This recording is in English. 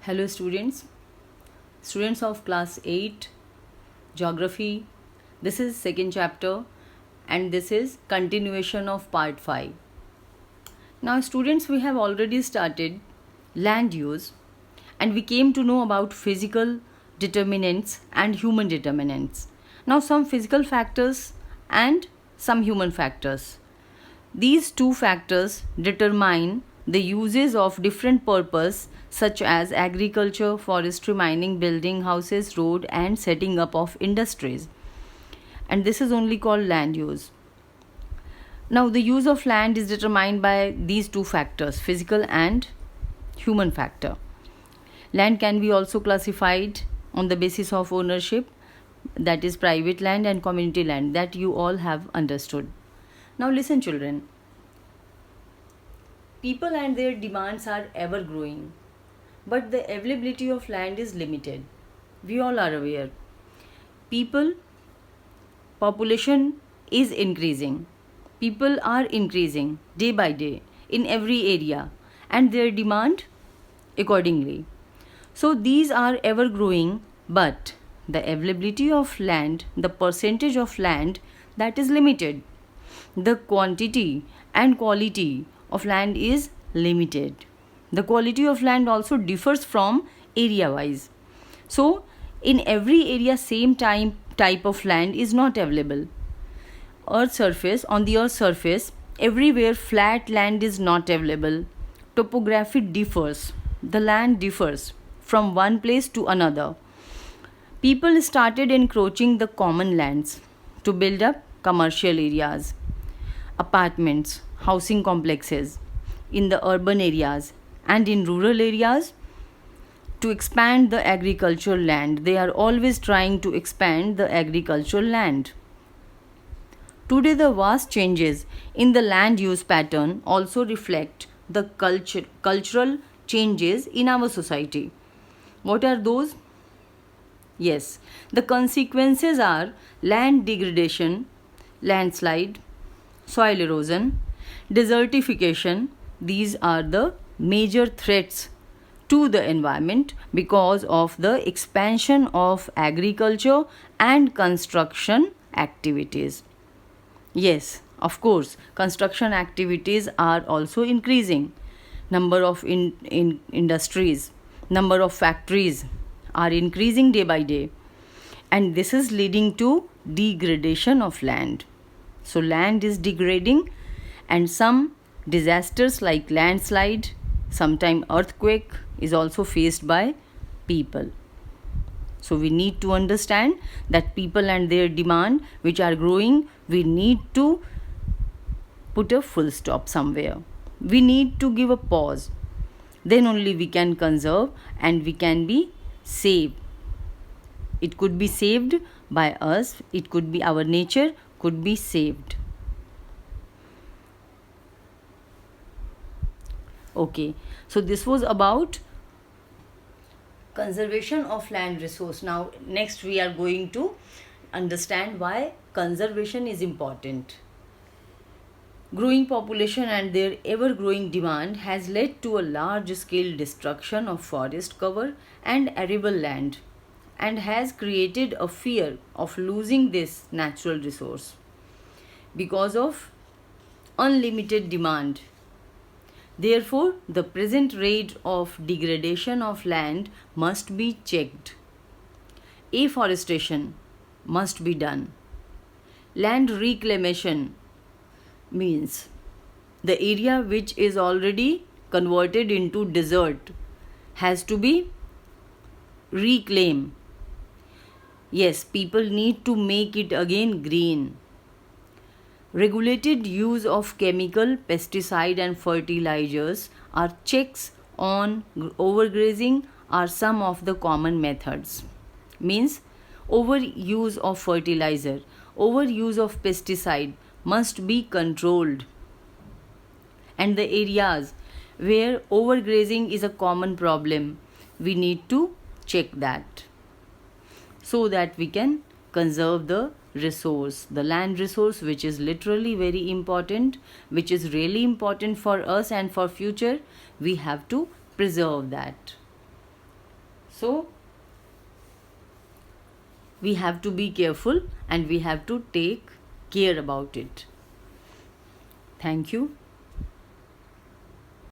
Hello students of class 8 geography. This is second chapter and this is continuation of part 5. Now students, we have already started land use and we came to know about physical determinants and human determinants. Now some physical factors and some human factors. These two factors determine the uses of different purpose such as agriculture, forestry, mining, building houses, road and setting up of industries. And this is only called land use. Now the use of land is determined by these two factors, physical and human factor. Land can be also classified on the basis of ownership, that is private land and community land, that you all have understood. Now listen children, people and their demands are ever growing, but the availability of land is limited. We all are aware. Population is increasing. People are increasing day by day in every area and their demand accordingly. So these are ever growing, but the availability of land, the percentage of land, that is limited. The quantity and quality of land is limited. The quality of land also differs from area wise. So in every area same type of land is not available. On the earth surface, everywhere flat land is not available. Topography differs. The land differs from one place to another. People started encroaching the common lands to build up commercial areas, apartments, housing complexes in the urban areas and in rural areas to expand the agricultural land. They are always trying to expand the agricultural land. Today, the vast changes in the land use pattern also reflect the cultural changes in our society. What are those? Yes, the consequences are land degradation, landslide, soil erosion, desertification. These are the major threats to the environment because of the expansion of agriculture and construction activities. Yes, of course, construction activities are also increasing. Number of industries, number of factories are increasing day by day, and this is leading to degradation of land. So land is degrading and some disasters like landslide, sometime earthquake is also faced by people. So we need to understand that people and their demand which are growing, we need to put a full stop somewhere. We need to give a pause. Then only we can conserve and we can be saved. It could be saved by us. It could be our nature could be saved. Okay, so this was about conservation of land resource. Now next we are going to understand why conservation is important. Growing population and their ever growing demand has led to a large scale destruction of forest cover and arable land and has created a fear of losing this natural resource because of unlimited demand. Therefore, the present rate of degradation of land must be checked. Afforestation must be done. Land reclamation means the area which is already converted into desert has to be reclaimed. Yes, people need to make it again green. Regulated use of chemical, pesticide and fertilizers or checks on overgrazing are some of the common methods. Means overuse of fertilizer, overuse of pesticide must be controlled. And the areas where overgrazing is a common problem, we need to check that so that we can conserve the resource, the land resource, which is literally very important, which is really important for us and for future. We have to preserve that. So we have to be careful and we have to take care about it. Thank you.